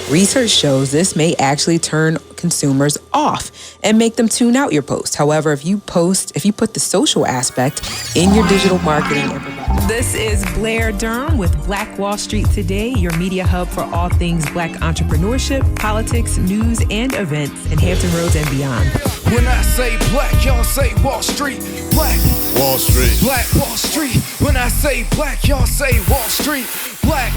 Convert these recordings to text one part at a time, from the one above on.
Research shows this may actually turn consumers off and make them tune out your post. However, if you put the social aspect in your digital marketing and provide. This is Blair Durham with Black Wall Street Today, your media hub for all things Black entrepreneurship, politics, news, and events in Hampton Roads and beyond. When I say black, y'all say Wall Street. Black Wall Street. Black Wall Street. When I say black, y'all say Wall Street. Black.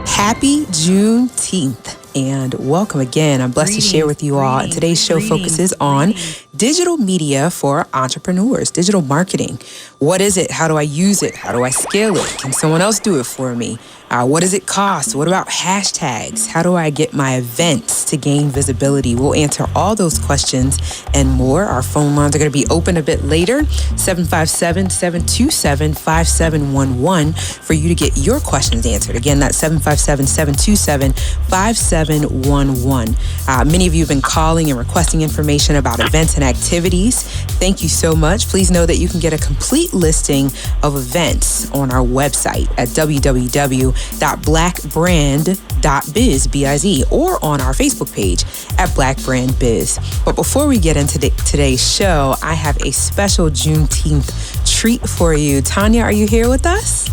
Happy Juneteenth. And welcome again. I'm blessed to share with you all. And today's show focuses on digital media for entrepreneurs, digital marketing. What is it? How do I use it? How do I scale it? Can someone else do it for me? What does it cost? What about hashtags? How do I get my events to gain visibility? We'll answer all those questions and more. Our phone lines are going to be open a bit later, 757-727-5711 for you to get your questions answered. Again, that's 757-727-5711. Many of you have been calling and requesting information about events and activities. Thank you so much. Please know that you can get a complete listing of events on our website at www.blackbrand.biz, B-I-Z, or on our Facebook page at Black Brand Biz. But before we get into today's show, I have a special Juneteenth treat for you. Tanya, are you here with us?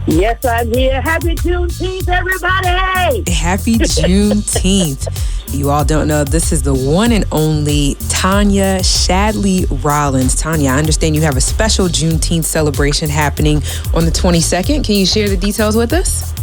Yes, I'm here. Happy Juneteenth, everybody! Happy Juneteenth. You all don't know, this is the one and only Tanya Shadley Rollins. Tanya, I understand you have a special Juneteenth celebration happening on the 22nd. Can you share the details with us?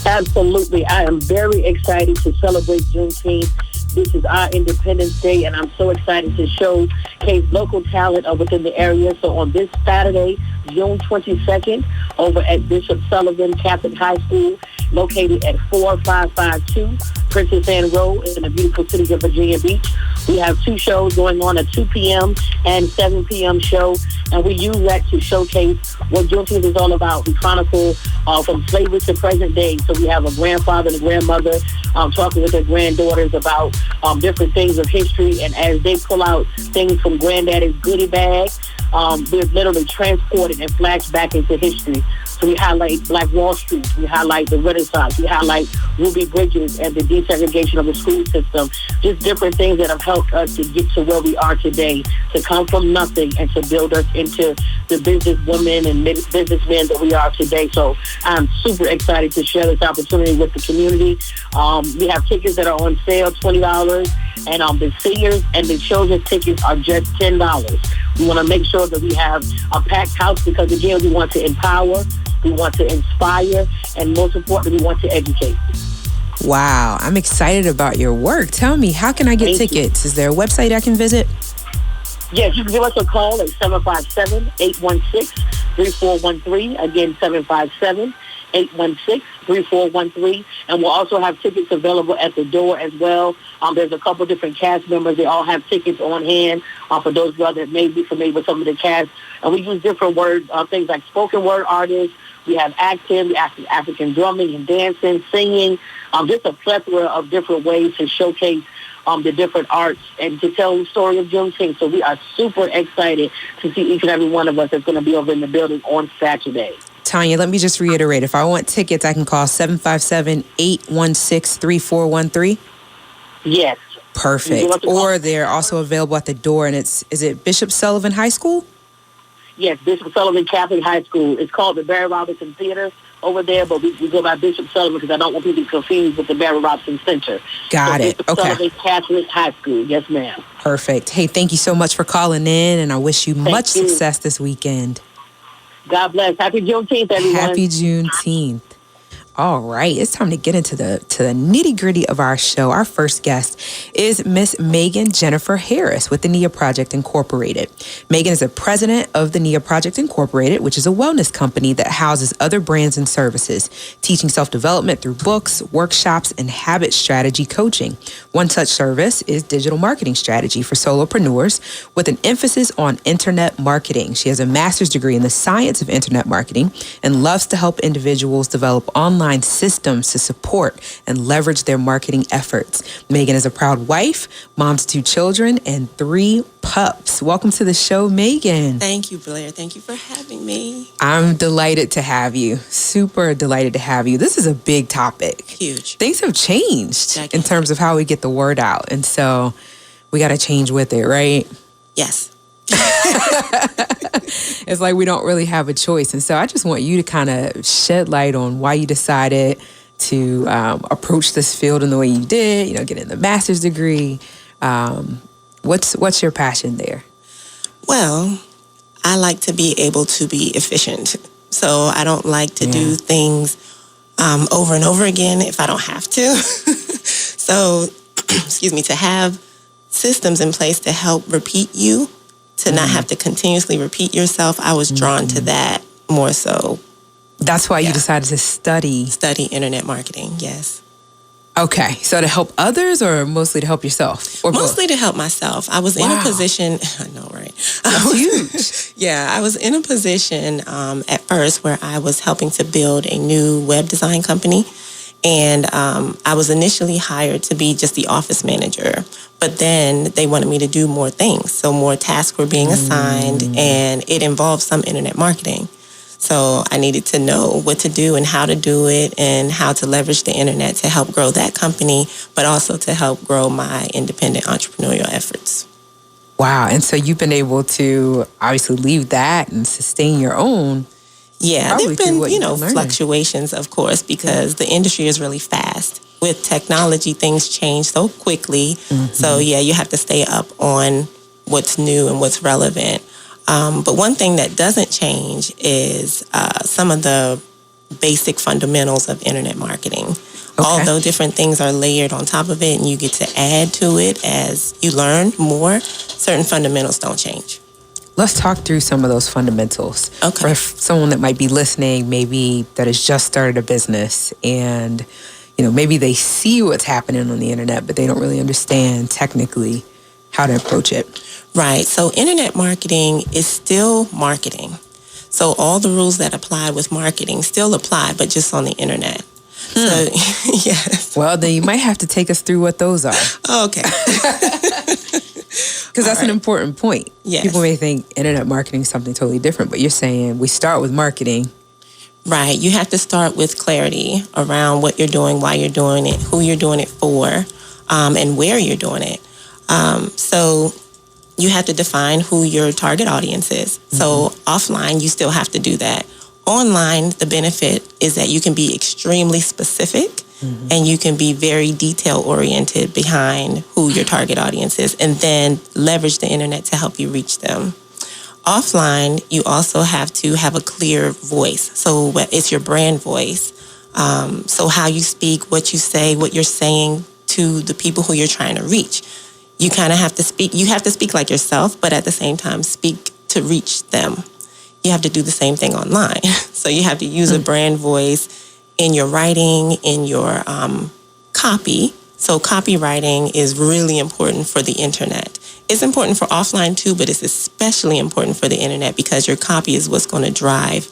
Absolutely. I am very excited to celebrate Juneteenth. This is our Independence Day, and I'm so excited to showcase local talent within the area. So on this Saturday, June 22nd, over at Bishop Sullivan Catholic High School, located at 4552 Princess Anne Road in the beautiful city of Virginia Beach. We have two shows going on, a 2 p.m. and 7 p.m. show, and we use that to showcase what Juneteenth is all about. We chronicle from slavery to present day. So we have a grandfather and a grandmother talking with their granddaughters about different things of history, and as they pull out things from granddaddy's goodie bag, we're literally transported and flashed back into history. So we highlight Black Wall Street, we highlight the Renaissance, we highlight Ruby Bridges and the desegregation of the school system, just different things that have helped us to get to where we are today, to come from nothing and to build us into the businesswomen and businessmen that we are today. So I'm super excited to share this opportunity with the community. We have tickets that are on sale, $20, and the seniors and the children's tickets are just $10. We want to make sure that we have a packed house because, again, we want to empower, we want to inspire, and most importantly, we want to educate. Wow, I'm excited about your work. Tell me, how can I get tickets? Is there a website I can visit? Yes, you can give us a call at 757-816-3413. Again, 757-816-3413. And we'll also have tickets available at the door as well. There's a couple different cast members. They all have tickets on hand for those that may be familiar with some of the cast. And we use different words, things like spoken word artists. We have acting, we have African drumming and dancing, singing, just a plethora of different ways to showcase the different arts and to tell the story of Juneteenth. So we are super excited to see each and every one of us that's going to be over in the building on Saturday. Tanya, let me just reiterate. If I want tickets, I can call 757-816-3413? Yes. Perfect. Or they're also available at the door, and is it Bishop Sullivan High School? Yes, Bishop Sullivan Catholic High School. It's called the Barry Robinson Theater over there, but we go by Bishop Sullivan because I don't want people to be confused with the Barry Robinson Center. Got it. Bishop Sullivan Catholic High School. Yes, ma'am. Perfect. Hey, thank you so much for calling in, and I wish you much success this weekend. God bless. Happy Juneteenth, everyone. Happy Juneteenth. All right, it's time to get into the nitty-gritty of our show. Our first guest is Miss Megan Jennifer Harris with the NIA Project Incorporated. Megan is the president of the NIA Project Incorporated, which is a wellness company that houses other brands and services, teaching self-development through books, workshops, and habit strategy coaching. One such service is digital marketing strategy for solopreneurs with an emphasis on internet marketing. She has a master's degree in the science of internet marketing and loves to help individuals develop online online systems to support and leverage their marketing efforts. Megan is a proud wife, mom to 2 children, and 3 pups. Welcome to the show, Megan. Thank you, Blair. Thank you for having me. I'm delighted to have you. Super delighted to have you. This is a big topic. Huge. Things have changed in terms of how we get the word out. And so we got to change with it, right? Yes. It's like we don't really have a choice. And so I just want you to kind of shed light on why you decided to approach this field in the way you did, getting the master's degree. What's your passion there? Well, I like to be able to be efficient. So I don't like to do things over and over again if I don't have to. So, to have systems in place to help repeat you, to not have to continuously repeat yourself, I was drawn to that more so. That's why you decided to study internet marketing, yes. Okay, so to help others or mostly to help yourself? Or mostly both? To help myself. I was in a position, I know, right? That's huge. Yeah, I was in a position at first where I was helping to build a new web design company. And I was initially hired to be just the office manager. But then they wanted me to do more things. So more tasks were being assigned, and it involved some internet marketing. So I needed to know what to do and how to do it and how to leverage the internet to help grow that company, but also to help grow my independent entrepreneurial efforts. Wow. And so you've been able to obviously leave that and sustain your own. Yeah, there have been, fluctuations, of course, because the industry is really fast. With technology, things change so quickly. So, you have to stay up on what's new and what's relevant. But one thing that doesn't change is some of the basic fundamentals of internet marketing. Okay. Although different things are layered on top of it and you get to add to it as you learn more, certain fundamentals don't change. Let's talk through some of those fundamentals. Okay. For someone that might be listening, maybe that has just started a business and, maybe they see what's happening on the internet, but they don't really understand technically how to approach it. Right. So internet marketing is still marketing. So all the rules that apply with marketing still apply, but just on the internet. So, yes. Well, then you might have to take us through what those are. Okay. Because that's an important point. Yes. People may think internet marketing is something totally different, but you're saying we start with marketing. Right. You have to start with clarity around what you're doing, why you're doing it, who you're doing it for, and where you're doing it. So you have to define who your target audience is. So offline, you still have to do that. Online, the benefit is that you can be extremely specific and you can be very detail-oriented behind who your target audience is and then leverage the internet to help you reach them. Offline, you also have to have a clear voice. So it's your brand voice. So how you speak, what you say, what you're saying to the people who you're trying to reach. You kind of have to speak. You have to speak like yourself, but at the same time, speak to reach them. You have to do the same thing online. So you have to use a brand voice in your writing, in your copy. So copywriting is really important for the internet. It's important for offline too, but it's especially important for the internet because your copy is what's going to drive.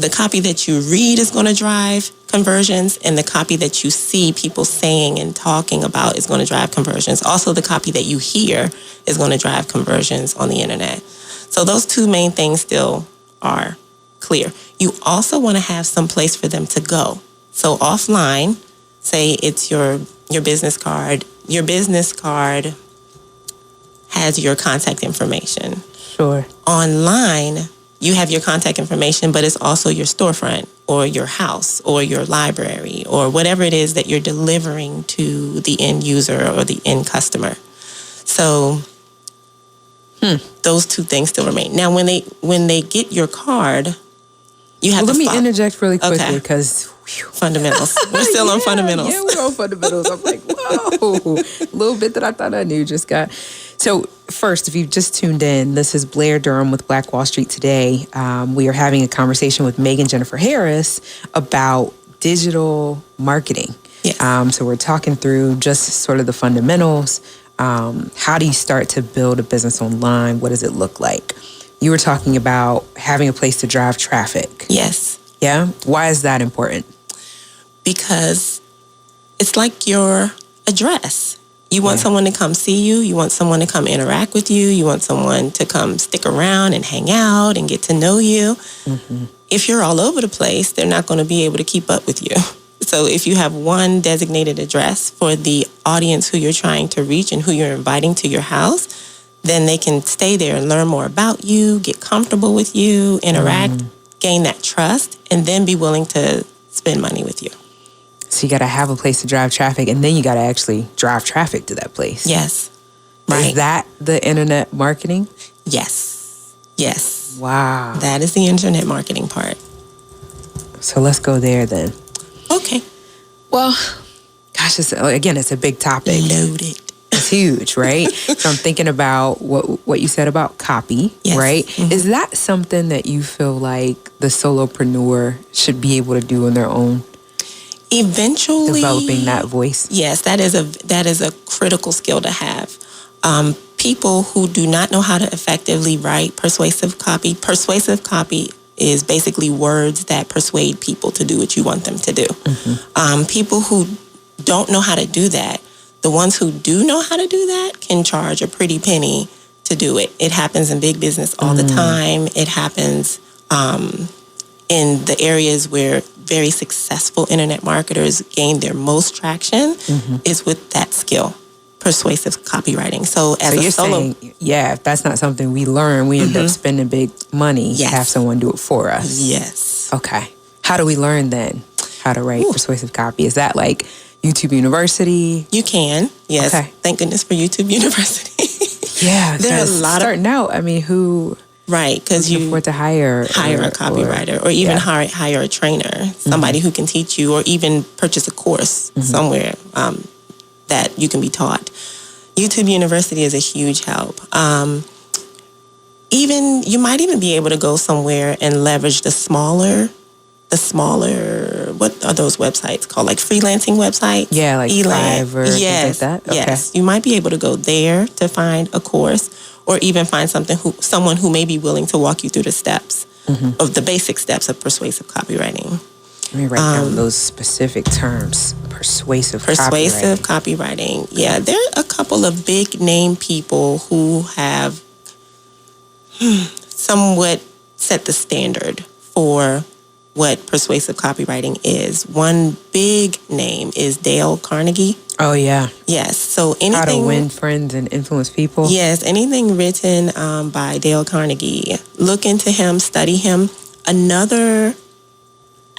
The copy that you read is going to drive conversions, and the copy that you see people saying and talking about is going to drive conversions. Also, the copy that you hear is going to drive conversions on the internet. So those two main things still are clear. You also want to have some place for them to go. So offline, say it's your business card. Your business card has your contact information. Sure. Online, you have your contact information, but it's also your storefront or your house or your library or whatever it is that you're delivering to the end user or the end customer. So those two things still remain. Now, when they get your card, you have to let me interject really quickly because fundamentals. We're still on fundamentals. Yeah, we're on fundamentals. I'm like, whoa, a little bit that I thought I knew just got. So first, if you've just tuned in, this is Blair Durham with Black Wall Street Today. We are having a conversation with Megan Jennifer Harris about digital marketing. Yes. So we're talking through just sort of the fundamentals. How do you start to build a business online? What does it look like? you were talking about having a place to drive traffic. Yes. Yeah? Why is that important? Because it's like your address. You want someone to come see you. You want someone to come interact with you. You want someone to come stick around and hang out and get to know you. Mm-hmm. If you're all over the place, they're not going to be able to keep up with you. So if you have one designated address for the audience who you're trying to reach and who you're inviting to your house, then they can stay there and learn more about you, get comfortable with you, interact, gain that trust, and then be willing to spend money with you. So you got to have a place to drive traffic, and then you got to actually drive traffic to that place. Yes. Right. Is that the internet marketing? Yes. Yes. Wow. That is the internet marketing part. So let's go there then. Okay. Well, gosh, it's a big topic. Loaded. It's huge, right? So I'm thinking about what you said about copy, Yes. right? Mm-hmm. Is that something that you feel like the solopreneur should be able to do on their own? Eventually, Developing that voice. Yes, that is a critical skill to have. People who do not know how to effectively write persuasive copy is basically words that persuade people to do what you want them to do. Mm-hmm. People who don't know how to do that, the ones who do know how to do that can charge a pretty penny to do it. It happens in big business all the time. It happens in the areas where very successful internet marketers gain their most traction is with that skill, persuasive copywriting. So you're saying, if that's not something we learn, we end up spending big money to have someone do it for us. Yes. Okay. How do we learn then how to write persuasive copy? Is that like YouTube University? You can. Yes. Okay. Thank goodness for YouTube University. Yeah. There are a lot starting out, I mean, who... Right, because you afford to hire a copywriter or even hire a trainer, somebody who can teach you, or even purchase a course somewhere that you can be taught. YouTube University is a huge help. You might even be able to go somewhere and leverage the smaller, what are those websites called? Like freelancing websites? Yeah, like Fiverr, things like that? Okay. Yes, you might be able to go there to find a course, or even find someone who may be willing to walk you through the steps of the basic steps of persuasive copywriting. Let me write down those specific terms. Persuasive copywriting. Yeah, there are a couple of big name people who have somewhat set the standard for what persuasive copywriting is. One big name is Dale Carnegie. Oh, yeah. Yes. So anything... How to Win Friends and Influence People. Yes. Anything written by Dale Carnegie. Look into him, study him.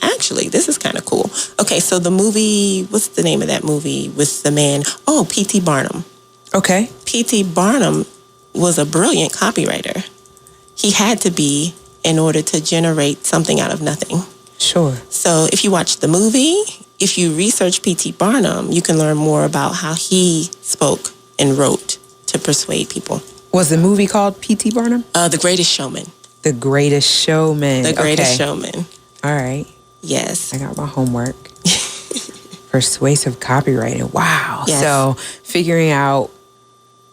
Actually, this is kind of cool. Okay, so the movie, what's the name of that movie with the man? Oh, P.T. Barnum. Okay. P.T. Barnum was a brilliant copywriter. He had to be in order to generate something out of nothing. Sure. So if you watch the movie, if you research P.T. Barnum, you can learn more about how he spoke and wrote to persuade people. Was the movie called P.T. Barnum? The Greatest Showman. The Greatest Showman. The Greatest Showman. All right. Yes. I got my homework. Persuasive copywriting. Wow. Yes. So figuring out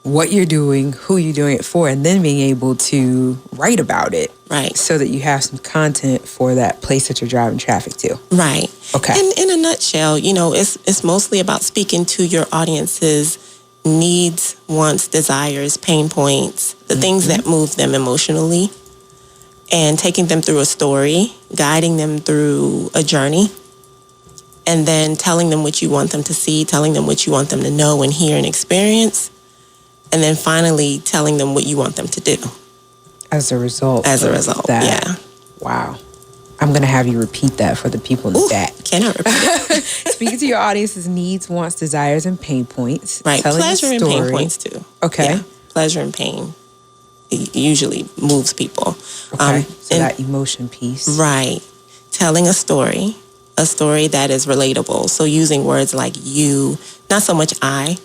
what you're doing, who you're doing it for, and then being able to write about it. Right. So that you have some content for that place that you're driving traffic to. Right. Okay. And in a nutshell, it's mostly about speaking to your audience's needs, wants, desires, pain points, the things that move them emotionally, and taking them through a story, guiding them through a journey, and then telling them what you want them to see, telling them what you want them to know and hear and experience, and then finally telling them what you want them to do. As a result. That. Yeah. Wow. I'm going to have you repeat that for the people in the back. Can I repeat it? Speaking to your audience's needs, wants, desires, and pain points. Right. Pleasure and pain points, too. Okay. Yeah. Pleasure and pain usually moves people. Okay. So that emotion piece. Right. Telling a story that is relatable. So using words like you, not so much I.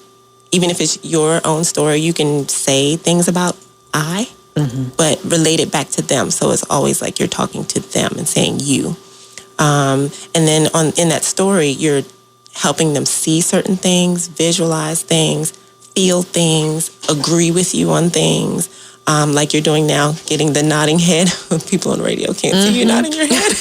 Even if it's your own story, you can say things about I, but relate it back to them. So it's always like you're talking to them and saying you. And then in that story, you're helping them see certain things, visualize things, feel things, agree with you on things, like you're doing now, getting the nodding head. People on the radio can't see you nodding your head.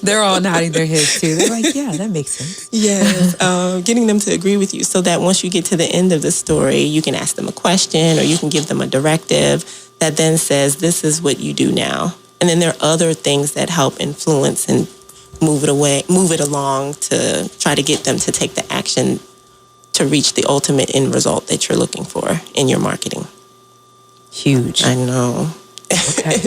They're all nodding their heads too. They're like, yeah, that makes sense. Yes, getting them to agree with you so that once you get to the end of the story, you can ask them a question or you can give them a directive that then says, this is what you do now. And then there are other things that help influence and move it along to try to get them to take the action to reach the ultimate end result that you're looking for in your marketing. Huge. I know. Okay.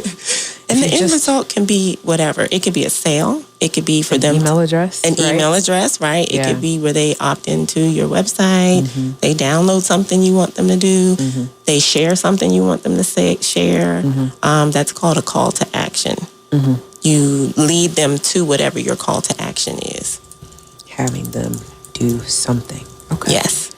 And the end result can be whatever. It could be a sale. It could be for them. Email address. Email address, right? Yeah. It could be where they opt into your website. Mm-hmm. They download something you want them to do. Mm-hmm. They share something you want them to share. Mm-hmm. That's called a call to action. Mm-hmm. You lead them to whatever your call to action is. Having them do something. Okay. Yes.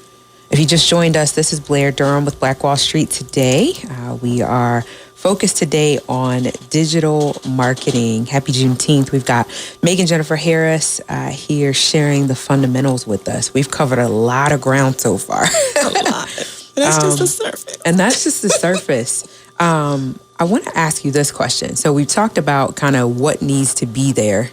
If you just joined us, this is Blair Durham with Black Wall Street Today. We are focused today on digital marketing. Happy Juneteenth. We've got Megan Jennifer Harris here sharing the fundamentals with us. We've covered a lot of ground so far. A lot. That's just the surface. And that's just the surface. I want to ask you this question. So we've talked about kind of what needs to be there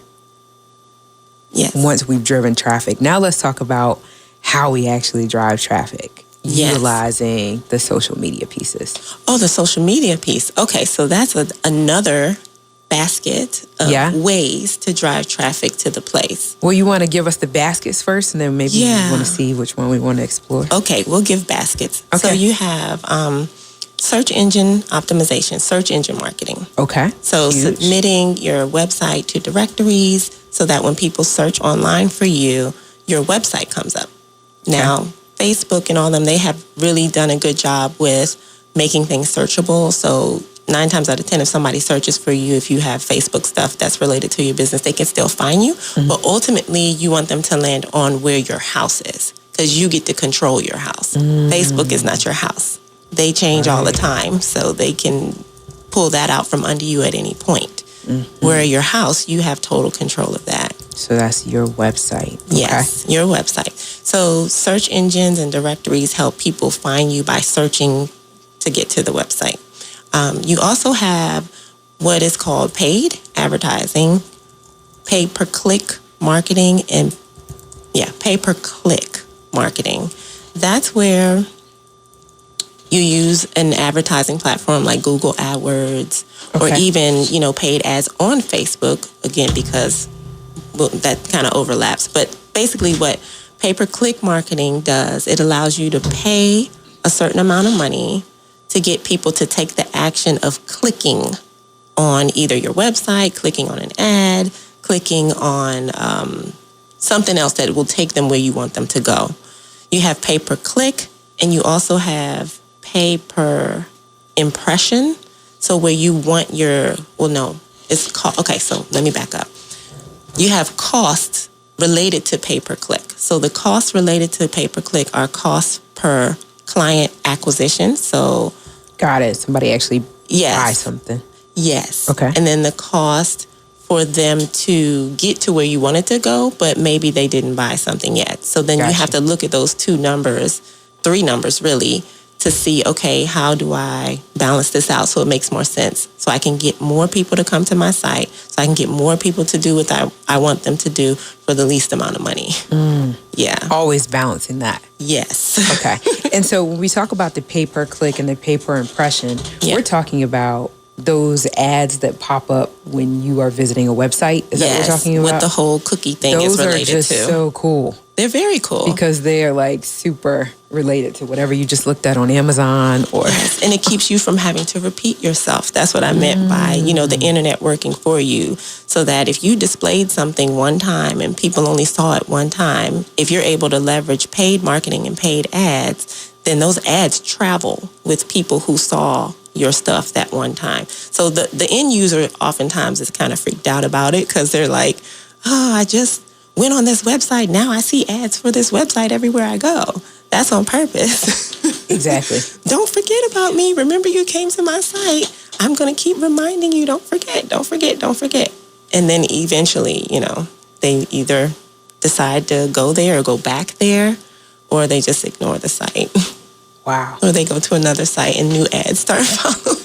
once we've driven traffic. Now let's talk about how we actually drive traffic. Utilizing the social media pieces. Oh, the social media piece. Okay, so that's another basket of ways to drive traffic to the place. Well, you want to give us the baskets first, and then maybe we want to see which one we want to explore. Okay, we'll give baskets. Okay. So you have search engine optimization, search engine marketing. Okay. So submitting your website to directories so that when people search online for you, your website comes up. Now, Facebook and all them, they have really done a good job with making things searchable. So 9 times out of 10, if somebody searches for you, if you have Facebook stuff that's related to your business, they can still find you. Mm-hmm. But ultimately, you want them to land on where your house is because you get to control your house. Mm-hmm. Facebook is not your house. They change all the time, so they can pull that out from under you at any point. Mm-hmm. Where your house, you have total control of that. So that's your website. Yes, your website. So search engines and directories help people find you by searching to get to the website. You also have what is called paid advertising, pay-per-click marketing, and pay-per-click marketing. That's where you use an advertising platform like Google AdWords or even, paid ads on Facebook, again, because that kind of overlaps. But basically what pay-per-click marketing does, it allows you to pay a certain amount of money to get people to take the action of clicking on either your website, clicking on an ad, clicking on something else that will take them where you want them to go. You have pay-per-click, and you also have pay-per-impression. So where you want it's called, so let me back up. You have costs related to pay-per-click. So the costs related to pay-per-click are costs per client acquisition. So got it. Somebody actually buy something. Yes. Okay. And then the cost for them to get to where you wanted to go, but maybe they didn't buy something yet. So then you have to look at those 3 numbers really, to see, okay, how do I balance this out so it makes more sense? So I can get more people to come to my site, so I can get more people to do what I want them to do for the least amount of money. Yeah. Always balancing that. Yes. Okay. And so when we talk about the pay-per-click and the pay-per-impression, we're talking about those ads that pop up when you are visiting a website. Is that what we're talking about? What the whole cookie thing is related to. Those are just so cool. They're very cool. Because they're like super related to whatever you just looked at on Amazon or... Yes, and it keeps you from having to repeat yourself. That's what I meant by, the internet working for you. So that if you displayed something one time and people only saw it one time, if you're able to leverage paid marketing and paid ads, then those ads travel with people who saw your stuff that one time. So the end user oftentimes is kind of freaked out about it because they're like, oh, I just went on this website. Now I see ads for this website everywhere I go. That's on purpose. Exactly. Don't forget about me. Remember you came to my site. I'm going to keep reminding you, don't forget. And then eventually, they either decide to go there or go back there, or they just ignore the site. Wow. Or they go to another site and new ads start following.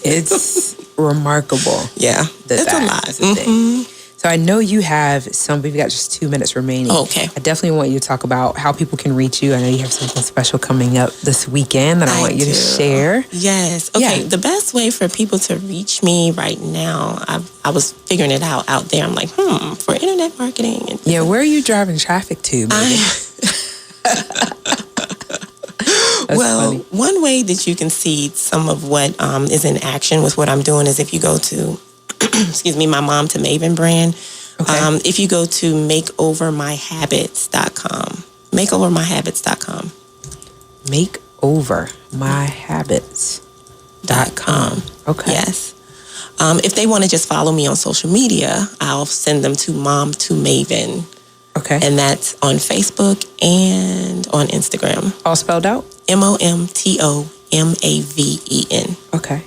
It's remarkable. Yeah, it's a lot. Mm-hmm. So I know you have we've got just 2 minutes remaining. Oh, okay. I definitely want you to talk about how people can reach you. I know you have something special coming up this weekend that I want you to share. Yes. Okay. Yeah. The best way for people to reach me right now, I was figuring it out there. I'm like, for internet marketing. And where are you driving traffic to, well, funny. One way that you can see some of what is in action with what I'm doing is if you go to my Mom to Maven brand. Okay. If you go to makeovermyhabits.com. Makeovermyhabits.com. Makeovermyhabits.com. Okay. Yes. If they want to just follow me on social media, I'll send them to Mom to Maven. Okay. And that's on Facebook and on Instagram. All spelled out? MOMTOMAVEN. Okay.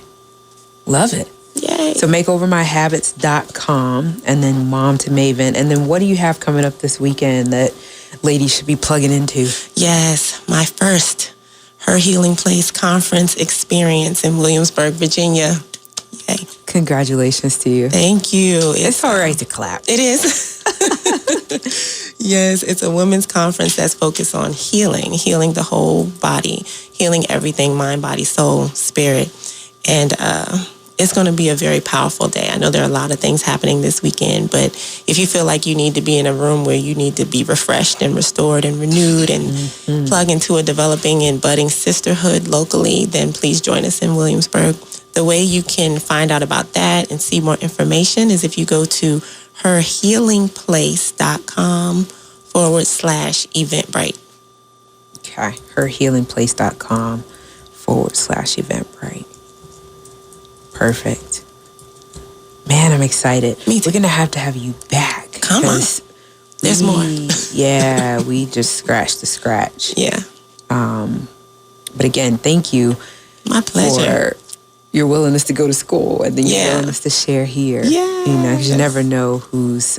Love it. Yay. So makeovermyhabits.com and then Mom to Maven. And then what do you have coming up this weekend that ladies should be plugging into? Yes, my first Her Healing Place conference experience in Williamsburg, Virginia. Yay. Congratulations to you. Thank you. It's all right to clap. It is. Yes, it's a women's conference that's focused on healing the whole body, healing everything, mind, body, soul, spirit. And it's going to be a very powerful day. I know there are a lot of things happening this weekend, but if you feel like you need to be in a room where you need to be refreshed and restored and renewed and plug into a developing and budding sisterhood locally, then please join us in Williamsburg. The way you can find out about that and see more information is if you go to herhealingplace.com/Eventbrite. Okay, herhealingplace.com/Eventbrite. Perfect. Man, I'm excited. Me too. We're going to have you back. Come on. There's more. Yeah, we just scratched the scratch. Yeah. But again, thank you. My pleasure. For your willingness to go to school and then your willingness to share here. Yeah. Because you never know who's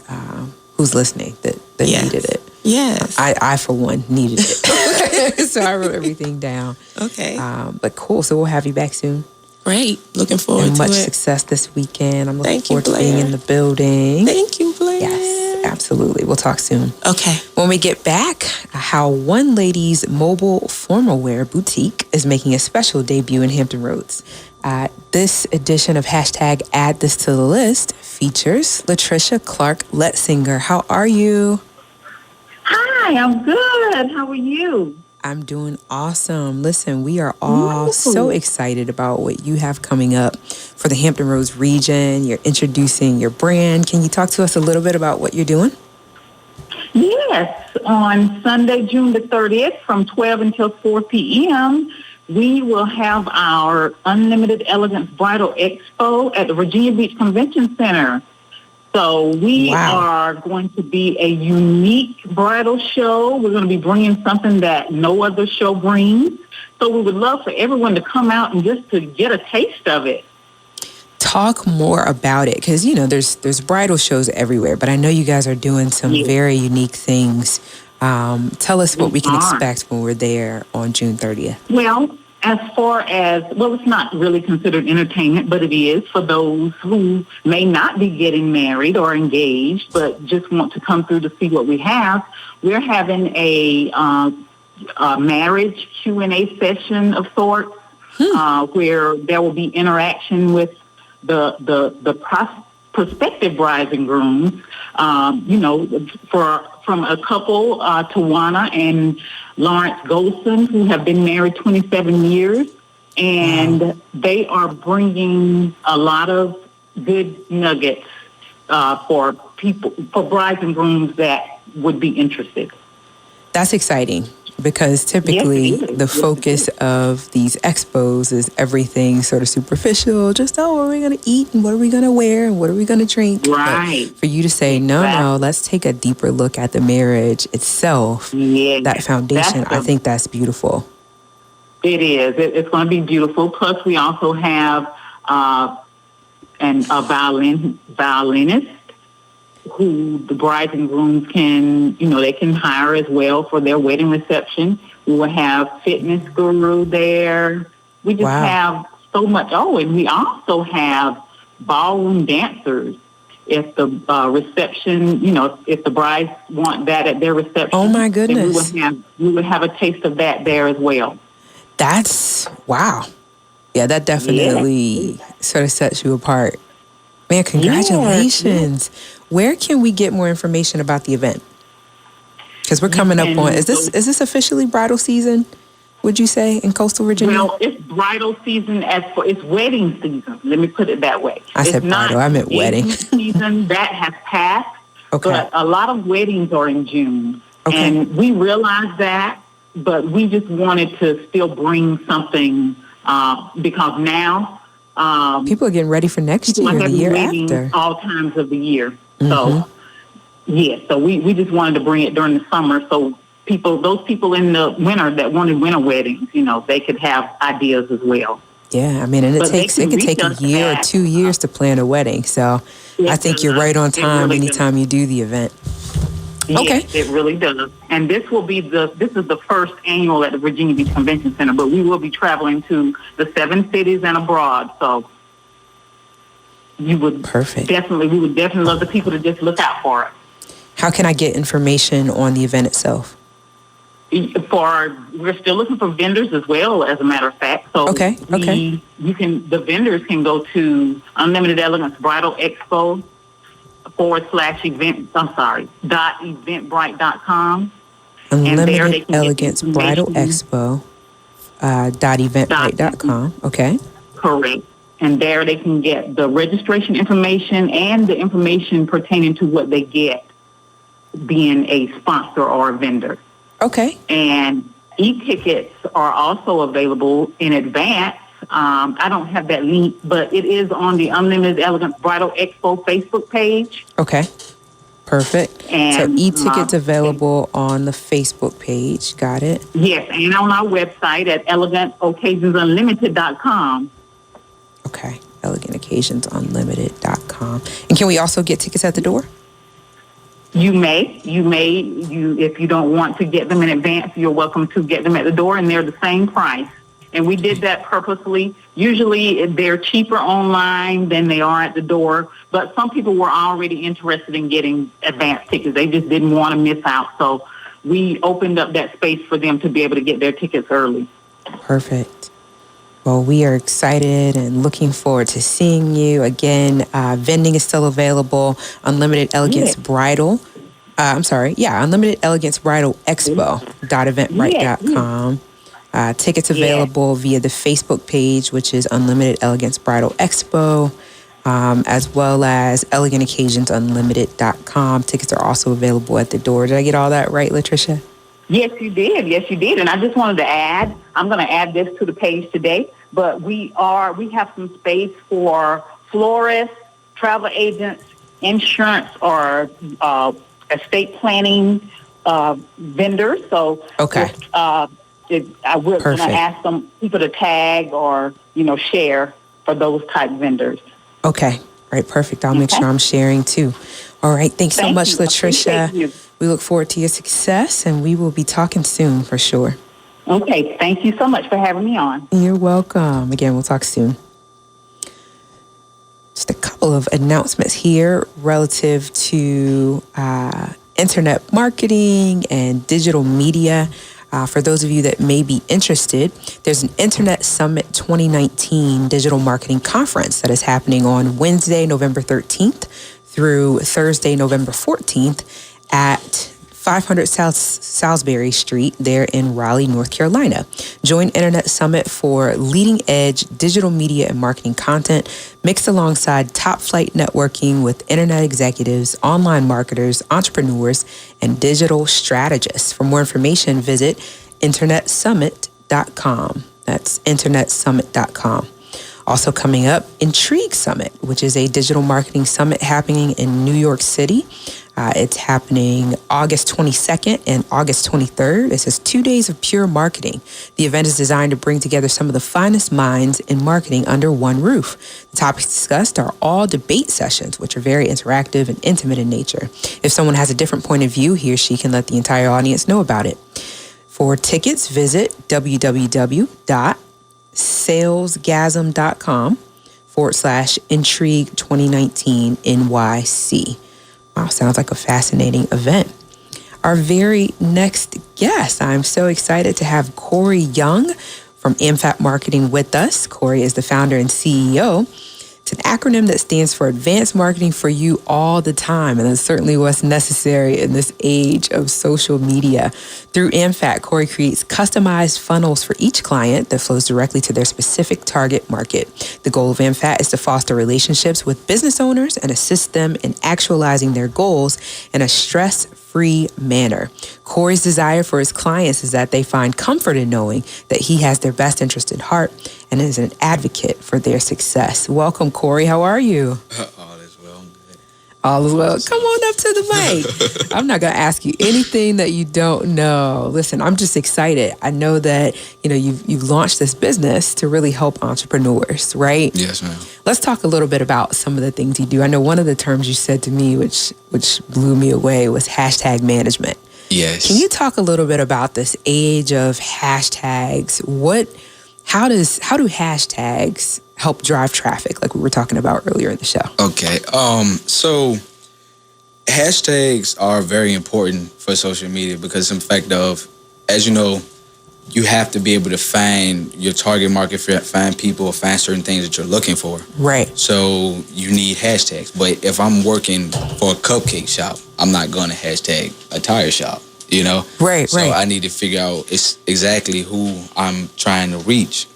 listening that needed it. Yes. I for one, needed it. So I wrote everything down. Okay. But cool. So we'll have you back soon. Great. Looking forward to it. Much success this weekend. I'm looking forward to Blair. being in the building. Thank you, Blair. Yes, absolutely. We'll talk soon. Okay. When we get back, how one lady's mobile formal wear boutique is making a special debut in Hampton Roads. This edition of hashtag Add This to the List features Latricia Clark Letzinger. How are you? Hi, I'm good. How are you? I'm doing awesome. Listen, we are all so excited about what you have coming up for the Hampton Roads region. You're introducing your brand. Can you talk to us a little bit about what you're doing? Yes. On Sunday, June the 30th, from 12 until 4 p.m., we will have our Unlimited Elegance Bridal Expo at the Virginia Beach Convention Center. So we are going to be a unique bridal show. We're going to be bringing something that no other show brings. So we would love for everyone to come out and just to get a taste of it. Talk more about it, because, there's bridal shows everywhere, but I know you guys are doing some very unique things. Tell us what we can expect when we're there on June 30th. Well, as far as, it's not really considered entertainment, but it is for those who may not be getting married or engaged, but just want to come through to see what we have. We're having a marriage Q&A session of sorts, where there will be interaction with the prospective brides and grooms, from a couple, Tawana and Lawrence Golson, who have been married 27 years, and they are bringing a lot of good nuggets for brides and grooms that would be interested. That's exciting, because typically the focus of these expos is everything sort of superficial, just, what are we going to eat and what are we going to wear and what are we going to drink? Right. But for you to say, no, let's take a deeper look at the marriage itself, that foundation, I think that's beautiful. It is. It's going to be beautiful. Plus, we also have a violinist who the brides and grooms can, they can hire as well for their wedding reception. We will have fitness guru there. We just have so much. Oh, and we also have ballroom dancers. If the reception, if the brides want that at their reception, oh my goodness, then we would have a taste of that there as well. That's wow. Yeah, that definitely sort of sets you apart. Man, congratulations. Yeah. Where can we get more information about the event? Because we're coming up on, is this officially bridal season, would you say, in coastal Virginia? Well, it's bridal season it's wedding season. Let me put it that way. I said bridal, I meant wedding. Season that has passed, but a lot of weddings are in June. Okay. And we realize that, but we just wanted to still bring something because now people are getting ready for next year, the year after. All times of the year. So, so we just wanted to bring it during the summer so those people in the winter that wanted winter weddings, they could have ideas as well. Yeah, I mean, and it could take a year or 2 years to plan a wedding. So I think you're right on time anytime you do the event. Yes, it really does. And this is the first annual at the Virginia Beach Convention Center, but we will be traveling to the 7 cities and abroad. So we would definitely love the people to just look out for it. How can I get information on the event itself? We're still looking for vendors as well, as a matter of fact. So the vendors can go to Unlimited Elegance Bridal Expo .eventbrite.com. Unlimited Elegance Bridal Expo .eventbrite.com. Okay. Correct. And there they can get the registration information and the information pertaining to what they get being a sponsor or a vendor. Okay. And e-tickets are also available in advance. I don't have that link, but it is on the Unlimited Elegance Bridal Expo Facebook page. Okay. Perfect. And so e-tickets available on the Facebook page. Got it. Yes, and on our website at elegantoccasionsunlimited.com. Okay. elegantoccasionsunlimited.com. And can we also get tickets at the door? You may, if you don't want to get them in advance, you're welcome to get them at the door, and they're the same price. And we did that purposely. Usually they're cheaper online than they are at the door, but some people were already interested in getting advance tickets. They just didn't want to miss out. So we opened up that space for them to be able to get their tickets early. Perfect. Well, we are excited and looking forward to seeing you again. Vending is still available. Unlimited Elegance Bridal. Unlimited Elegance Bridal Expo .eventbrite.com. Tickets available via the Facebook page, which is Unlimited Elegance Bridal Expo, as well as elegantoccasionsunlimited.com. Tickets are also available at the door. Did I get all that right, Latricia? Yes, you did. And I just wanted to add, I'm going to add this to the page today, but we have some space for florists, travel agents, insurance, or estate planning vendors. So I was going to ask some people to tag or, share for those type vendors. Okay. All right. Perfect. I'll make sure I'm sharing too. All right. Thanks so much, Latricia. We look forward to your success, and we will be talking soon for sure. Okay. Thank you so much for having me on. You're welcome. Again, we'll talk soon. Just a couple of announcements here relative to internet marketing and digital media. For those of you that may be interested, there's an Internet Summit 2019 Digital Marketing Conference that is happening on Wednesday, November 13th through Thursday, November 14th at 500 South Salisbury Street there in Raleigh, North Carolina. Join Internet Summit for leading edge digital media and marketing content mixed alongside top flight networking with internet executives, online marketers, entrepreneurs, and digital strategists. For more information, visit internetsummit.com. That's internetsummit.com. Also coming up, Intrigue Summit, which is a digital marketing summit happening in New York City. It's happening August 22nd and August 23rd. It says 2 days of pure marketing. The event is designed to bring together some of the finest minds in marketing under one roof. The topics discussed are all debate sessions, which are very interactive and intimate in nature. If someone has a different point of view, he or she can let the entire audience know about it. For tickets, visit www.salesgasm.com/Intrigue 2019 NYC. Wow, sounds like a fascinating event. Our very next guest, I'm so excited to have Corey Young from AmFat Marketing with us. Corey is the founder and CEO. It's an acronym that stands for Advanced Marketing for You All the Time, and that's certainly what's necessary in this age of social media. Through AmFat, Corey creates customized funnels for each client that flows directly to their specific target market. The goal of AmFat is to foster relationships with business owners and assist them in actualizing their goals in a stress-free manner. Corey's desire for his clients is that they find comfort in knowing that he has their best interest at heart and is an advocate for their success. Welcome, Corey. How are you? All is well. Good. All is well. Come on up to the mic. I'm not going to ask you anything that you don't know. Listen, I'm just excited. I know that, you've launched this business to really help entrepreneurs, right? Yes, ma'am. Let's talk a little bit about some of the things you do. I know one of the terms you said to me, which blew me away, was hashtag management. Yes. Can you talk a little bit about this age of hashtags? How do hashtags help drive traffic, like we were talking about earlier in the show? Okay. So hashtags are very important for social media because, in fact, as you know, you have to be able to find your target market, find people, or find certain things that you're looking for. Right. So you need hashtags. But if I'm working for a cupcake shop, I'm not going to hashtag a tire shop. Right, so right. I need to figure out exactly who I'm trying to reach.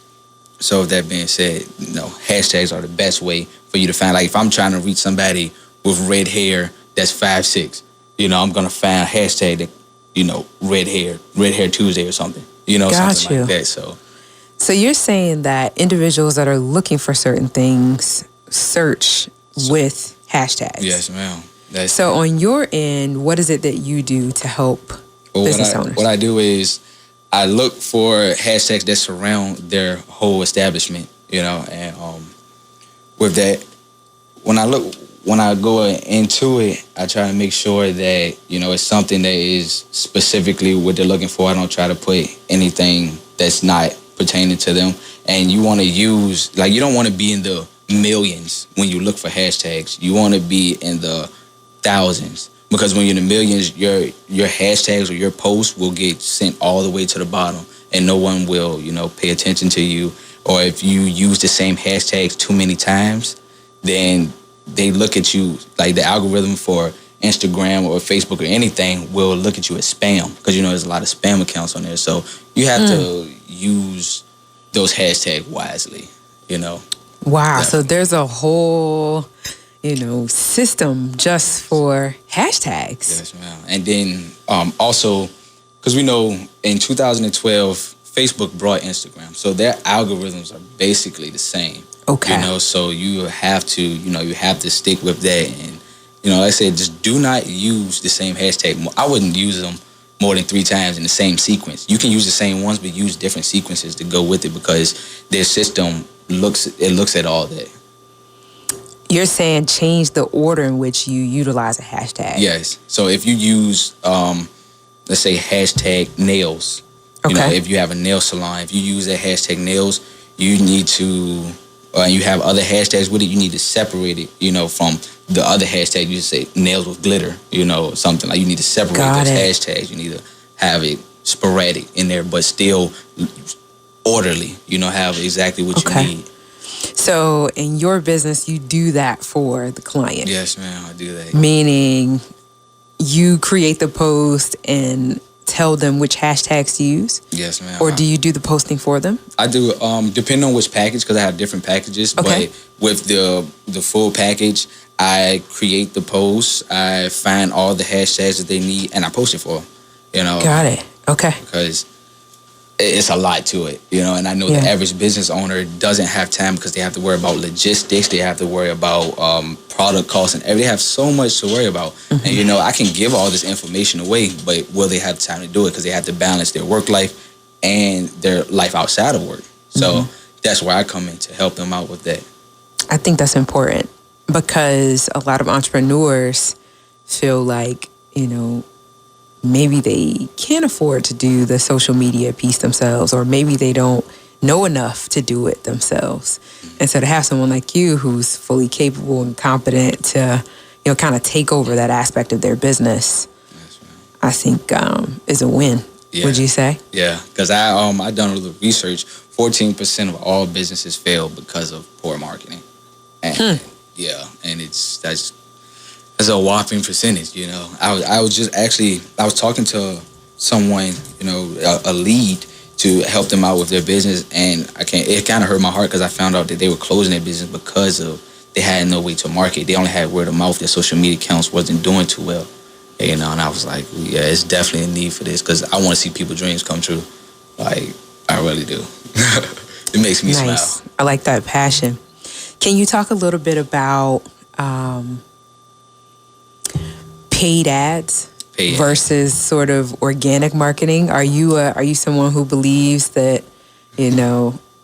So with that being said, hashtags are the best way for you to find. Like if I'm trying to reach somebody with red hair that's 5'6", I'm gonna find a hashtag that, red hair Tuesday or something. Something like that. So you're saying that individuals that are looking for certain things search with hashtags. Yes, ma'am. So on your end, what is it that you do to help business owners? What I do is I look for hashtags that surround their whole establishment, and with that, when I go into it, I try to make sure that, it's something that is specifically what they're looking for. I don't try to put anything that's not pertaining to them. And you want to use, you don't want to be in the millions when you look for hashtags. You want to be in the thousands. Because when you're in the millions, your hashtags or your posts will get sent all the way to the bottom, and no one will, pay attention to you. Or if you use the same hashtags too many times, then they look at you, like the algorithm for Instagram or Facebook or anything will look at you as spam, because there's a lot of spam accounts on there. So you have to use those hashtags wisely, Wow. Definitely. So there's a whole system just for hashtags. Yes, ma'am. And then also, because we know in 2012, Facebook brought Instagram. So their algorithms are basically the same. Okay. So you have to stick with that. And, like I said, just do not use the same hashtag. I wouldn't use them more than 3 times in the same sequence. You can use the same ones, but use different sequences to go with it because their system looks at all that. You're saying change the order in which you utilize a hashtag. Yes. So if you use, let's say, hashtag nails, if you have a nail salon, if you use that hashtag nails, you need to, you have other hashtags with it, you need to separate it, from the other hashtag. You just say nails with glitter, something like you need to separate those hashtags. You need to have it sporadic in there, but still orderly, have exactly what you need. So in your business, you do that for the client? Yes, ma'am, I do that. Meaning you create the post and tell them which hashtags to use? Yes, ma'am. Or do you do the posting for them? I do, depending on which package, because I have different packages. Okay. But with the full package, I create the post, I find all the hashtags that they need, and I post it for them. Got it. Okay. Because it's a lot to it, and I know the average business owner doesn't have time because they have to worry about logistics, they have to worry about product costs, and they have so much to worry about. Mm-hmm. And I can give all this information away, but will they have time to do it? Because they have to balance their work life and their life outside of work. So that's where I come in to help them out with that. I think that's important because a lot of entrepreneurs feel like, maybe they can't afford to do the social media piece themselves, or maybe they don't know enough to do it themselves. And so to have someone like you who's fully capable and competent to, kind of take over that aspect of their business, I think is a win. Yeah. Would you say? Yeah, because I done a little research. 14% of all businesses fail because of poor marketing. And yeah, and that's a whopping percentage. I was talking to someone, a lead to help them out with their business, and it kind of hurt my heart because I found out that they were closing their business because they had no way to market. They only had word of mouth. Their social media accounts wasn't doing too well. And I was like, yeah, it's definitely a need for this because I want to see people's dreams come true. Like, I really do. It makes me smile. I like that passion. Can you talk a little bit about paid ads versus sort of organic marketing? Are you someone who believes that,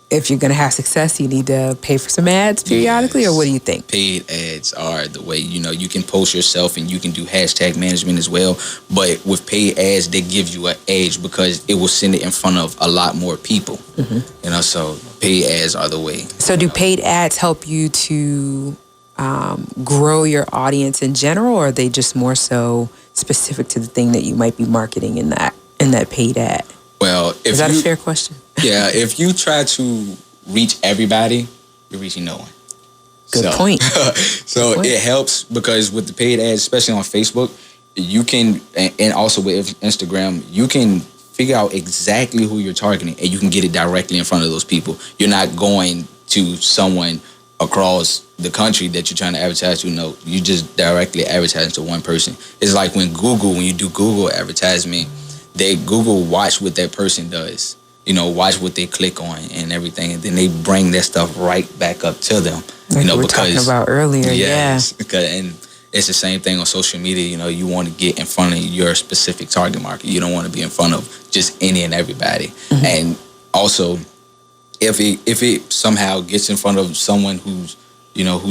if you're going to have success, you need to pay for some ads periodically, or what do you think? Paid ads are the way, you can post yourself and you can do hashtag management as well. But with paid ads, they give you an edge because it will send it in front of a lot more people. So paid ads are the way. So do paid ads help you to grow your audience in general, or are they just more so specific to the thing that you might be marketing in that paid ad? Well, is that a fair question? Yeah, if you try to reach everybody, you're reaching no one. Good point. So it helps because with the paid ads, especially on Facebook, you can, and also with Instagram, you can figure out exactly who you're targeting and you can get it directly in front of those people. You're not going to someone across the country that you're trying to advertise to. No, you just directly advertise to one person. It's like when you do Google advertisement, Google watch what that person does, watch what they click on and everything, and then they bring that stuff right back up to them. Like we were talking about earlier, yes, and it's the same thing on social media. You want to get in front of your specific target market. You don't want to be in front of just any and everybody. And also, if it somehow gets in front of someone who's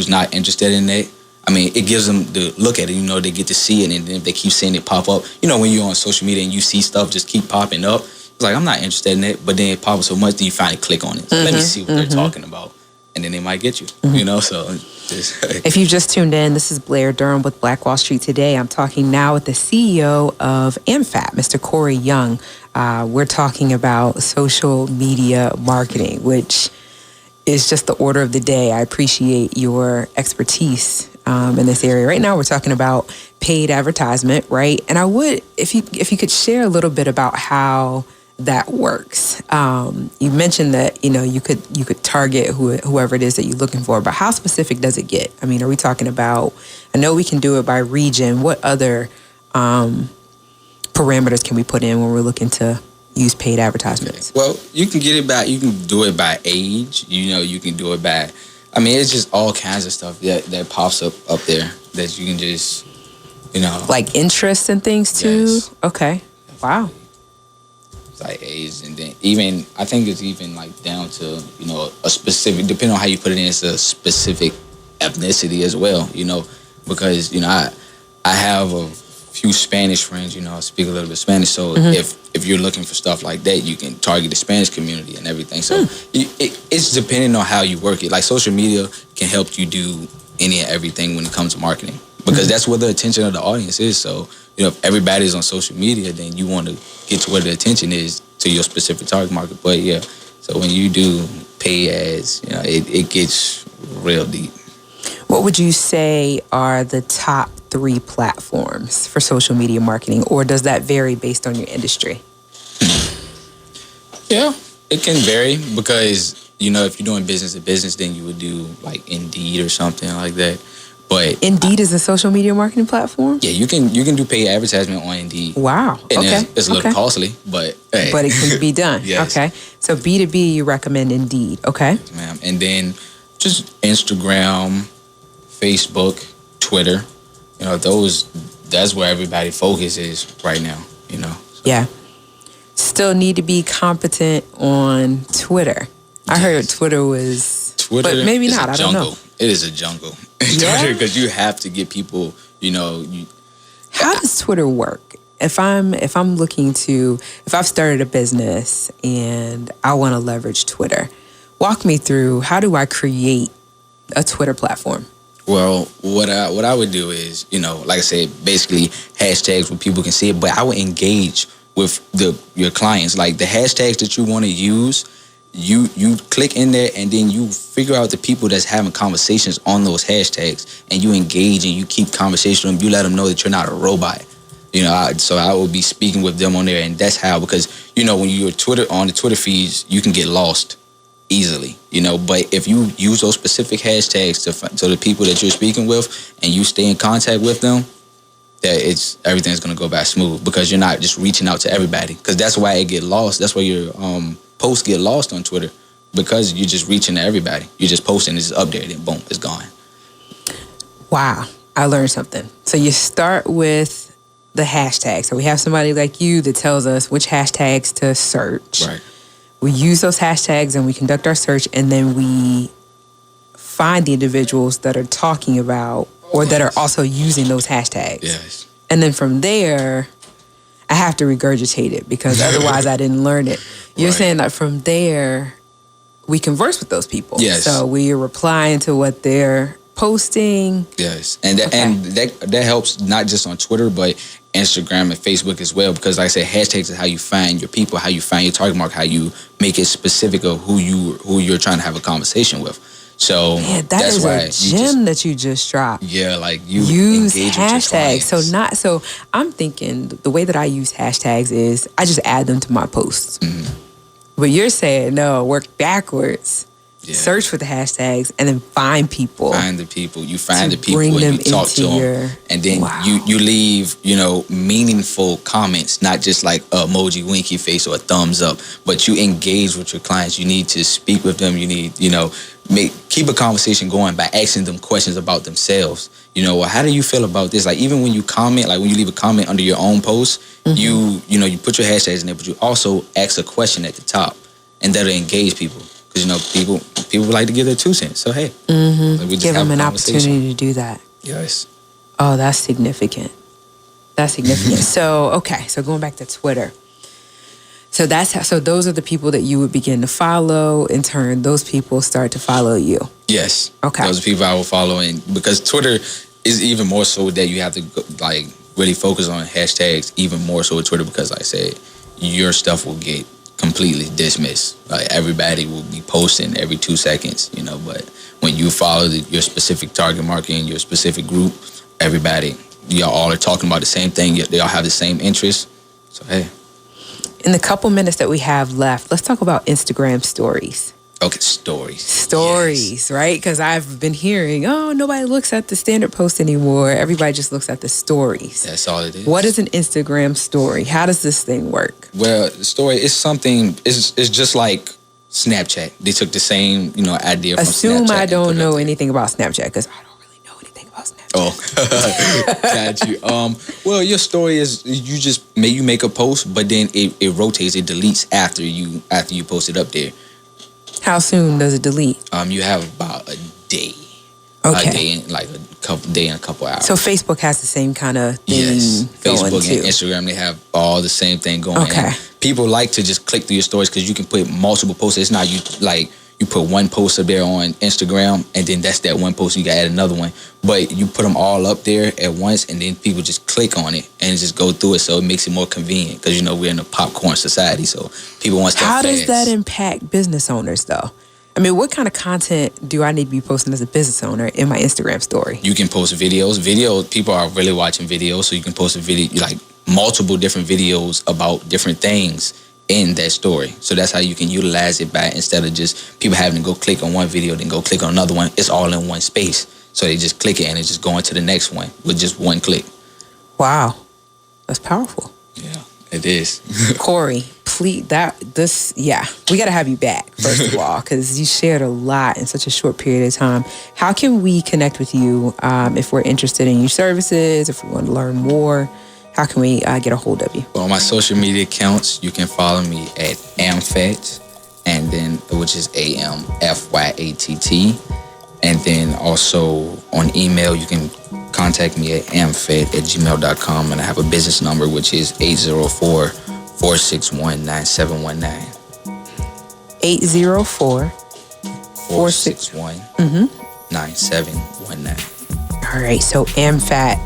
not interested in that, it gives them the look at it. They get to see it, and then if they keep seeing it pop up, when you're on social media and you see stuff just keep popping up, it's like, I'm not interested in it, but then it pops so much that you finally click on it. So let me see what they're talking about, and then they might get you. So if you just tuned in, this is Blair Durham with Black Wall Street Today. I'm talking now with the CEO of AmFat, Mr. Corey Young. We're talking about social media marketing, which is just the order of the day. I appreciate your expertise in this area. Right now, we're talking about paid advertisement, right? And I would, if you could share a little bit about how that works. You mentioned that you could target whoever it is that you're looking for, but how specific does it get? Are we talking about? I know we can do it by region. What other parameters can we put in when we're looking to use paid advertisements? Okay. Well, you can you can do it by age. You can do it by, it's just all kinds of stuff that pops up there that you can just, like interests and things too. Yes. Okay. Wow. It's like age, and then even I think it's even like down to a specific, depending on how you put it in, it's a specific ethnicity as well. Because I have a few Spanish friends. I speak a little bit Spanish, so if you're looking for stuff like that, you can target the Spanish community and everything. So it's depending on how you work it. Like social media can help you do any and everything when it comes to marketing, because that's where the attention of the audience is. So if everybody's on social media, then you want to get to where the attention is to your specific target market. But yeah, so when you do pay ads, it gets real deep. What would you say are the top 3 platforms for social media marketing, or does that vary based on your industry? Yeah, it can vary because, if you're doing business to business, then you would do like Indeed or something like that. But Indeed is a social media marketing platform? Yeah, you can do paid advertisement on Indeed. Wow. And okay. It's a little costly, but hey. But it can be done. Yes. Okay. So B2B, you recommend Indeed. Okay. Yes, ma'am. And then just Instagram, Facebook, Twitter. That's where everybody focus is right now, So. Yeah. Still need to be competent on Twitter. I heard Twitter was... but maybe not. I don't know. It is a jungle. Yeah? Twitter, because you have to get people, How does Twitter work? if I've started a business and I want to leverage Twitter, walk me through, how do I create a Twitter platform? Well, what I would do is, like I said, basically hashtags where people can see it, but I would engage with your clients. Like the hashtags that you want to use, you click in there and then you figure out the people that's having conversations on those hashtags, and you engage and you keep conversation with them. You let them know that you're not a robot. So I will be speaking with them on there, and that's how, because when you're on the Twitter feeds, you can get lost easily, but if you use those specific hashtags to the people that you're speaking with, and you stay in contact with them, that everything's going to go by smooth, because you're not just reaching out to everybody, because that's why it get lost. That's why your posts get lost on Twitter, because you're just reaching to everybody. You're just posting, it's up there, then boom, it's gone. Wow, I learned something. So you start with the hashtag. So we have somebody like you that tells us which hashtags to search. Right. We use those hashtags and we conduct our search, and then we find the individuals that are talking about or that are also using those hashtags. Yes. And then from there, I have to regurgitate it, because otherwise I didn't learn it. You're saying that from there, we converse with those people. Yes. So we are replying to what they're posting. Yes, and that helps not just on Twitter, but Instagram and Facebook as well, because like I said, hashtags is how you find your people, how you find your target market, how you make it specific of who you're trying to have a conversation with. So that's why a gem that you just dropped. Yeah, like you use engage hashtags. with your clients. So I'm thinking the way that I use hashtags is I just add them to my posts. Mm-hmm. But you're saying no, work backwards. Yeah. Search for the hashtags and then find people. Find the people. You find the people bring and them you talk to into them. And then you leave, meaningful comments, not just like a emoji, winky face, or a thumbs up, but you engage with your clients. You need to speak with them. You need, keep a conversation going by asking them questions about themselves. Well, how do you feel about this? Like, even when you comment, like when you leave a comment under your own post, you put your hashtags in there, but you also ask a question at the top, and that'll engage people. Because, people like to give their 2 cents. So, hey, like, we just give have them an a opportunity to do that. Yes. Oh, that's significant. So going back to Twitter. So those are the people that you would begin to follow. In turn, those people start to follow you. Yes. Okay. Those are people I will follow. And because Twitter is even more so that you have to really focus on hashtags even more so with Twitter, because like I said, your stuff will get completely dismissed. Like, everybody will be posting every 2 seconds, but when you follow your specific target market and your specific group, everybody, y'all all are talking about the same thing. They all have the same interests. So, hey. In the couple minutes that we have left, let's talk about Instagram stories. Okay, stories. Stories, yes. Right? Because I've been hearing, nobody looks at the standard post anymore. Everybody just looks at the stories. That's all it is. What is an Instagram story? How does this thing work? Well, the story is something, it's just like Snapchat. They took the same, idea from Snapchat. Assume I don't know anything about Snapchat, because I don't really know anything about Snapchat. Oh, got you. Well, your story is you make a post, but then it rotates, it deletes after you post it up there. How soon does it delete? You have about a day. Okay. A day and a couple hours. So Facebook has the same kind of thing. Yes. Facebook going and Instagram, they have all the same thing going. Okay. And people like to just click through your stories because you can put multiple posts. It's not you put one post up there on Instagram, and then that's that one post. You got to add another one, but you put them all up there at once, and then people just click on it and just go through it. So it makes it more convenient, because we're in a popcorn society, so people want stuff How fast. does that impact business owners, though? I mean, what kind of content do I need to be posting as a business owner in my Instagram story? You can post videos. People are really watching videos, so you can post a video, like multiple different videos about different things in that story. So that's how you can utilize it, by instead of just people having to go click on one video, then go click on another one. It's all in one space. So they just click it and it's just going to the next one with just one click. Wow. That's powerful. Yeah, it is. Corey, please, we got to have you back, first of all, because you shared a lot in such a short period of time. How can we connect with you if we're interested in your services, if we want to learn more? How can we get a hold of you? Well, on my social media accounts, you can follow me at AMFAT, and then which is AMFYATT. And then also on email, you can contact me at amfed@gmail.com, and I have a business number, which is 804-461-9719. 804-461-9719. All right, so AMFAT,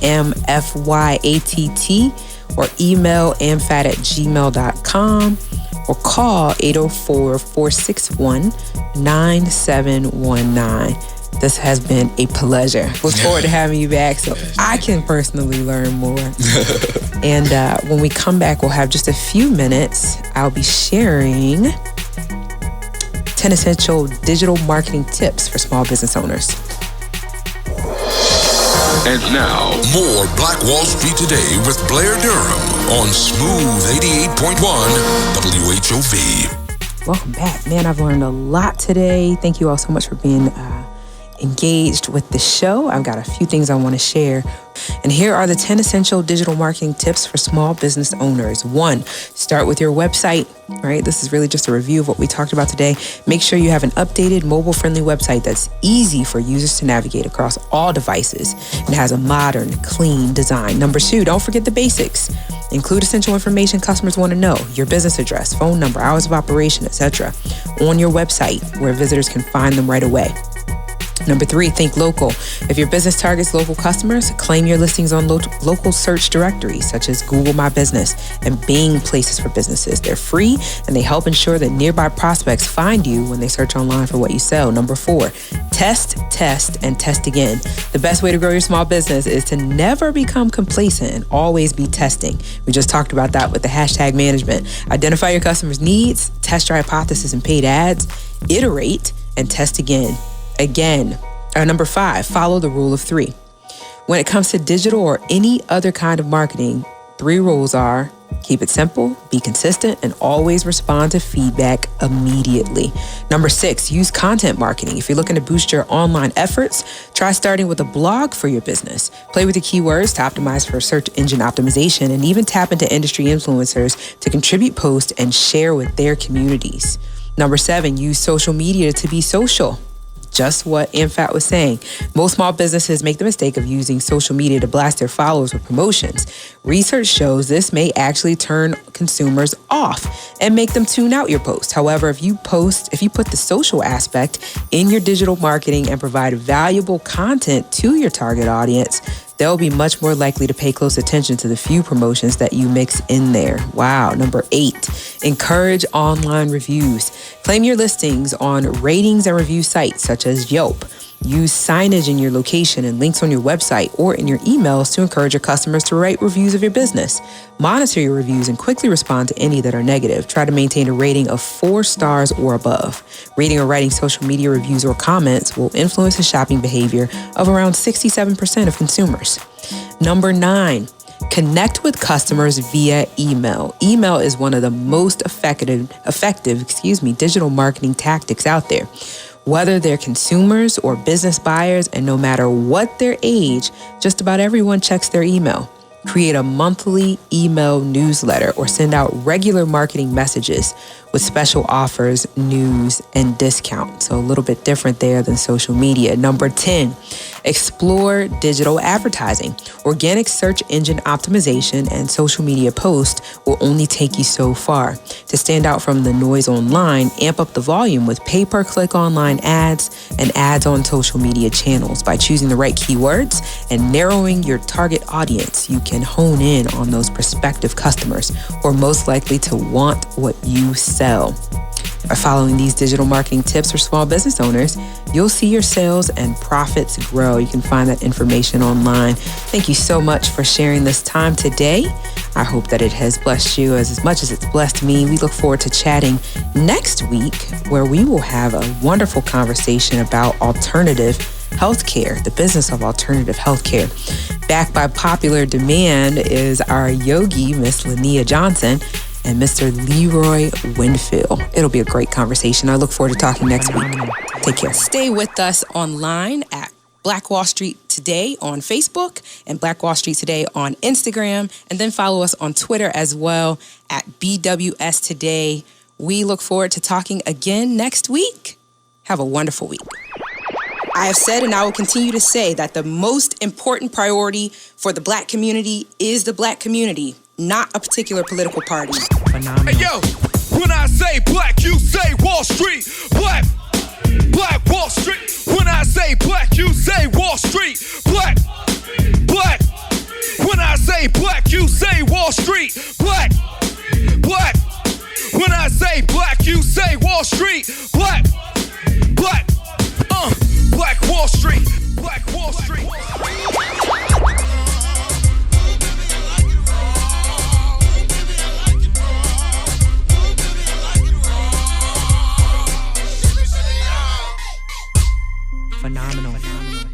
AMFYATT, or email amfat@gmail.com, or call 804-461-9719. This has been a pleasure. Look forward to having you back so I can personally learn more. And when we come back, we'll have just a few minutes. I'll be sharing 10 essential digital marketing tips for small business owners. And now, more Black Wall Street Today with Blair Durham on Smooth 88.1 WHOV. Welcome back. Man, I've learned a lot today. Thank you all so much for being engaged with the show. I've got a few things I want to share. And here are the 10 essential digital marketing tips for small business owners. 1, start with your website, right? This is really just a review of what we talked about today. Make sure you have an updated, mobile-friendly website that's easy for users to navigate across all devices and has a modern, clean design. Number 2, don't forget the basics. Include essential information customers want to know, your business address, phone number, hours of operation, etc., on your website where visitors can find them right away. Number 3, think local. If your business targets local customers, claim your listings on local search directories such as Google My Business and Bing Places for Businesses. They're free and they help ensure that nearby prospects find you when they search online for what you sell. Number 4, test, and test again. The best way to grow your small business is to never become complacent and always be testing. We just talked about that with the hashtag management. Identify your customers' needs, test your hypothesis and paid ads, iterate, and test again. Number 5, follow the rule of 3. When it comes to digital or any other kind of marketing, 3 rules are: keep it simple, be consistent, and always respond to feedback immediately. Number 6, use content marketing. If you're looking to boost your online efforts, try starting with a blog for your business. Play with the keywords to optimize for search engine optimization, and even tap into industry influencers to contribute posts and share with their communities. Number 7, use social media to be social. Just what AMFAT was saying. Most small businesses make the mistake of using social media to blast their followers with promotions. Research shows this may actually turn consumers off and make them tune out your post. However, if you put the social aspect in your digital marketing and provide valuable content to your target audience, they'll be much more likely to pay close attention to the few promotions that you mix in there. Wow. Number 8, encourage online reviews. Claim your listings on ratings and review sites such as Yelp. Use signage in your location and links on your website or in your emails to encourage your customers to write reviews of your business. Monitor your reviews and quickly respond to any that are negative. Try to maintain a rating of 4 stars or above. Reading or writing social media reviews or comments will influence the shopping behavior of around 67% of consumers. Number 9, connect with customers via email. Email is one of the most effective digital marketing tactics out there. Whether they're consumers or business buyers, and no matter what their age, just about everyone checks their email. Create a monthly email newsletter or send out regular marketing messages with special offers, news, and discounts. So a little bit different there than social media. Number 10, explore digital advertising. Organic search engine optimization and social media posts will only take you so far. To stand out from the noise online, amp up the volume with pay-per-click online ads and ads on social media channels. By choosing the right keywords and narrowing your target audience, you can hone in on those prospective customers who are most likely to want what you sell. By following these digital marketing tips for small business owners, you'll see your sales and profits grow. You can find that information online. Thank you so much for sharing this time today. I hope that it has blessed you as much as it's blessed me. We look forward to chatting next week, where we will have a wonderful conversation about alternative healthcare, the business of alternative healthcare. Backed by popular demand is our yogi, Miss Lania Johnson, and Mr. Leroy Winfield. It'll be a great conversation. I look forward to talking next week. Take care. Stay with us online at Black Wall Street Today on Facebook and Black Wall Street Today on Instagram, and then follow us on Twitter as well at BWS Today. We look forward to talking again next week. Have a wonderful week. I have said and I will continue to say that the most important priority for the Black community is the Black community, not a particular political party. Phenomenal. Hey, yo, when I say black, you say Wall Street. Black, black Wall Street. When I say black, you say Wall Street. Black, black. When I say black, you say Wall Street. Black, black. When I say black, you say Wall Street. Black, black. Black Wall Street. Black Wall Street. Phenomenal.